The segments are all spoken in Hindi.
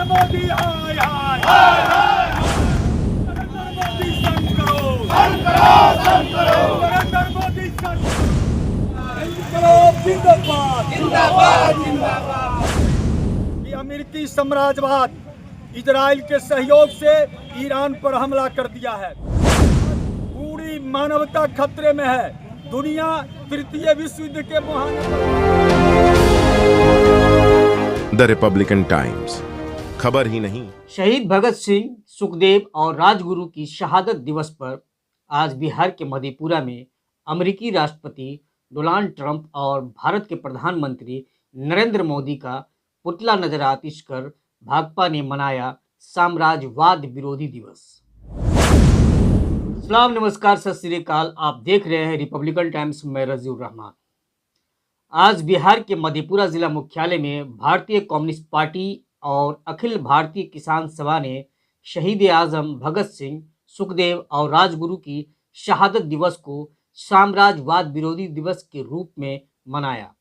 मोदी हाय हाय, नरेंद्र मोदी संग करो, नरेंद्र मोदी संग करो, जिंदाबाद जिंदाबाद जिंदाबाद। अमेरिकी साम्राज्यवाद इजराइल के सहयोग से ईरान पर हमला कर दिया है। पूरी मानवता खतरे में है। दुनिया तृतीय विश्व युद्ध के मुहाने द रिपब्लिकन टाइम्स, खबर ही नहीं। शहीद भगत सिंह, सुखदेव और राजगुरु की शहादत दिवस पर आज बिहार के मधेपुरा में अमेरिकी राष्ट्रपति डोनाल्ड ट्रंप और भारत के प्रधानमंत्री नरेंद्र मोदी का पुतला नजर आतिश कर भाकपा ने मनाया साम्राज्यवाद विरोधी दिवस। सलाम, नमस्कार, सत श्री अकाल। आप देख रहे हैं रिपब्लिकन टाइम्स में रजीउर रहमान। आज बिहार के मधेपुरा जिला मुख्यालय में भारतीय कम्युनिस्ट पार्टी और अखिल भारतीय किसान सभा ने शहीद आजम भगत सिंह, सुखदेव और राजगुरु की शहादत दिवस को साम्राज्यवाद विरोधी दिवस के रूप में मनाया।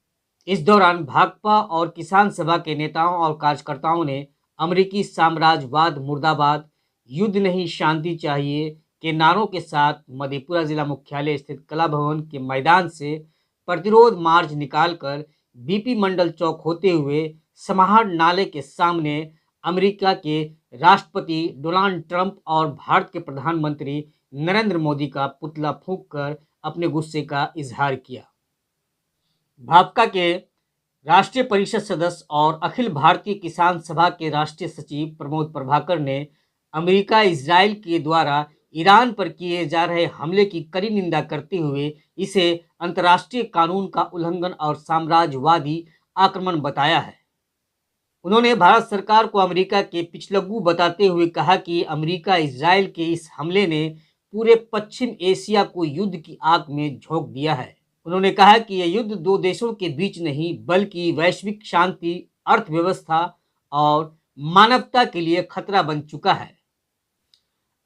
इस दौरान भाकपा और किसान सभा के नेताओं और कार्यकर्ताओं ने अमेरिकी साम्राज्यवाद मुर्दाबाद, युद्ध नहीं शांति चाहिए के नारों के साथ मधेपुरा जिला मुख्यालय स्थित कला भवन के मैदान से प्रतिरोध मार्च निकालकर बीपी मंडल चौक होते हुए समाहर नाले के सामने अमेरिका के राष्ट्रपति डोनाल्ड ट्रंप और भारत के प्रधानमंत्री नरेंद्र मोदी का पुतला फूंककर अपने गुस्से का इजहार किया। भाकपा के राष्ट्रीय परिषद सदस्य और अखिल भारतीय किसान सभा के राष्ट्रीय सचिव प्रमोद प्रभाकर ने अमेरिका इजराइल के द्वारा ईरान पर किए जा रहे हमले की कड़ी निंदा करते हुए इसे अंतर्राष्ट्रीय कानून का उल्लंघन और साम्राज्यवादी आक्रमण बताया है। उन्होंने भारत सरकार को अमेरिका के पिछलग्गू बताते हुए कहा कि अमेरिका इजराइल के इस हमले ने पूरे पश्चिम एशिया को युद्ध की आग में झोंक दिया है। उन्होंने कहा कि यह युद्ध दो देशों के बीच नहीं बल्कि वैश्विक शांति, अर्थव्यवस्था और मानवता के लिए खतरा बन चुका है।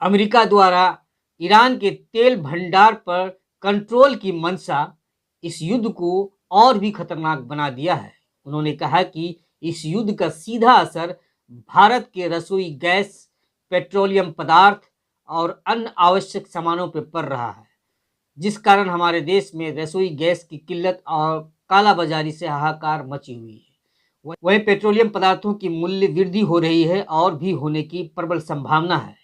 अमेरिका द्वारा ईरान के तेल भंडार पर कंट्रोल की मंशा इस युद्ध को और भी खतरनाक बना दिया है। उन्होंने कहा कि इस युद्ध का सीधा असर भारत के रसोई गैस, पेट्रोलियम पदार्थ और अन्य आवश्यक सामानों पर पड़ रहा है, जिस कारण हमारे देश में रसोई गैस की किल्लत और कालाबाजारी से हाहाकार मची हुई है। वहीं पेट्रोलियम पदार्थों की मूल्य वृद्धि हो रही है और भी होने की प्रबल संभावना है।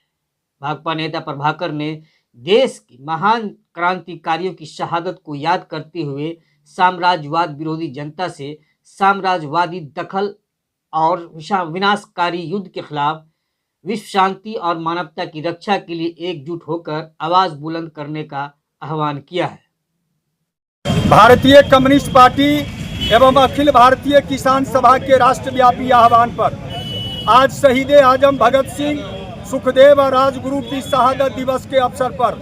भाकपा नेता प्रभाकर ने देश की महान क्रांतिकारियों की शहादत को याद करते हुए साम्राज्यवाद विरोधी जनता से साम्राज्यवादी दखल और विनाशकारी युद्ध के खिलाफ विश्व शांति और मानवता की रक्षा के लिए एकजुट होकर आवाज बुलंद करने का आह्वान किया है। भारतीय कम्युनिस्ट पार्टी एवं अखिल भारतीय किसान सभा के राष्ट्रव्यापी आह्वान पर आज शहीद आजम भगत सिंह, सुखदेव और राजगुरु की शहादत दिवस के अवसर पर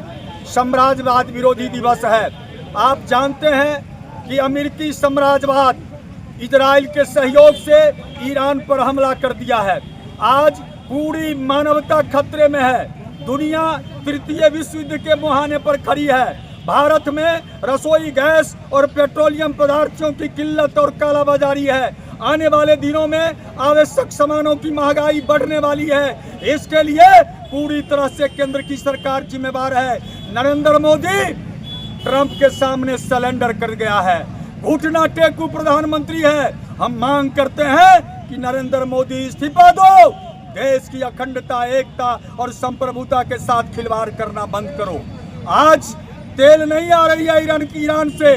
साम्राज्यवाद विरोधी दिवस है। आप जानते हैं कि अमेरिकी साम्राज्यवाद इजराइल के सहयोग से ईरान पर हमला कर दिया है। आज पूरी मानवता खतरे में है। दुनिया तृतीय विश्व युद्ध के मुहाने पर खड़ी है। भारत में रसोई गैस और पेट्रोलियम पदार्थों की किल्लत और कालाबाजारी है। आने वाले दिनों में आवश्यक सामानों की महंगाई बढ़ने वाली है। इसके लिए पूरी तरह से केंद्र की सरकार जिम्मेवार है। नरेंद्र मोदी ट्रंप के सामने सरेंडर कर गया है, घुटना टेकू प्रधानमंत्री है। हम मांग करते हैं कि नरेंद्र मोदी इस्तीफा दो। देश की अखंडता, एकता और संप्रभुता के साथ खिलवाड़ करना बंद करो। आज तेल नहीं आ रही है ईरान से।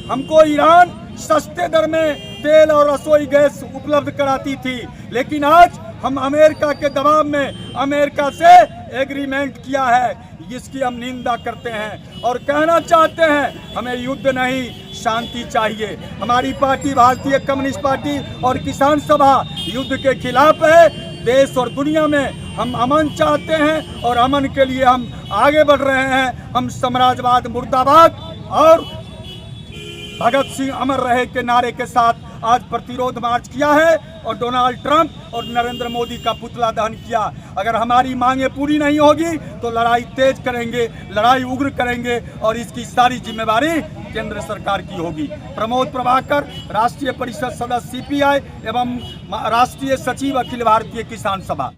हमको ईरान सस्ते दर में तेल और रसोई गैस उपलब्ध कराती थी, लेकिन आज हम अमेरिका के दबाव में अमेरिका से एग्रीमेंट किया है, जिसकी हम निंदा करते हैं और कहना चाहते हैं हमें युद्ध नहीं शांति चाहिए। हमारी पार्टी भारतीय कम्युनिस्ट पार्टी और किसान सभा युद्ध के खिलाफ है। देश और दुनिया में हम अमन चाहते हैं और अमन के लिए हम आगे बढ़ रहे हैं। हम साम्राज्यवाद मुर्दाबाद और भगत सिंह अमर रहे के नारे के साथ आज प्रतिरोध मार्च किया है और डोनाल्ड ट्रंप और नरेंद्र मोदी का पुतला दहन किया। अगर हमारी मांगें पूरी नहीं होगी तो लड़ाई तेज करेंगे, लड़ाई उग्र करेंगे और इसकी सारी जिम्मेवारी केंद्र सरकार की होगी। प्रमोद प्रभाकर, राष्ट्रीय परिषद सदस्य CPI एवं राष्ट्रीय सचिव अखिल भारतीय किसान सभा।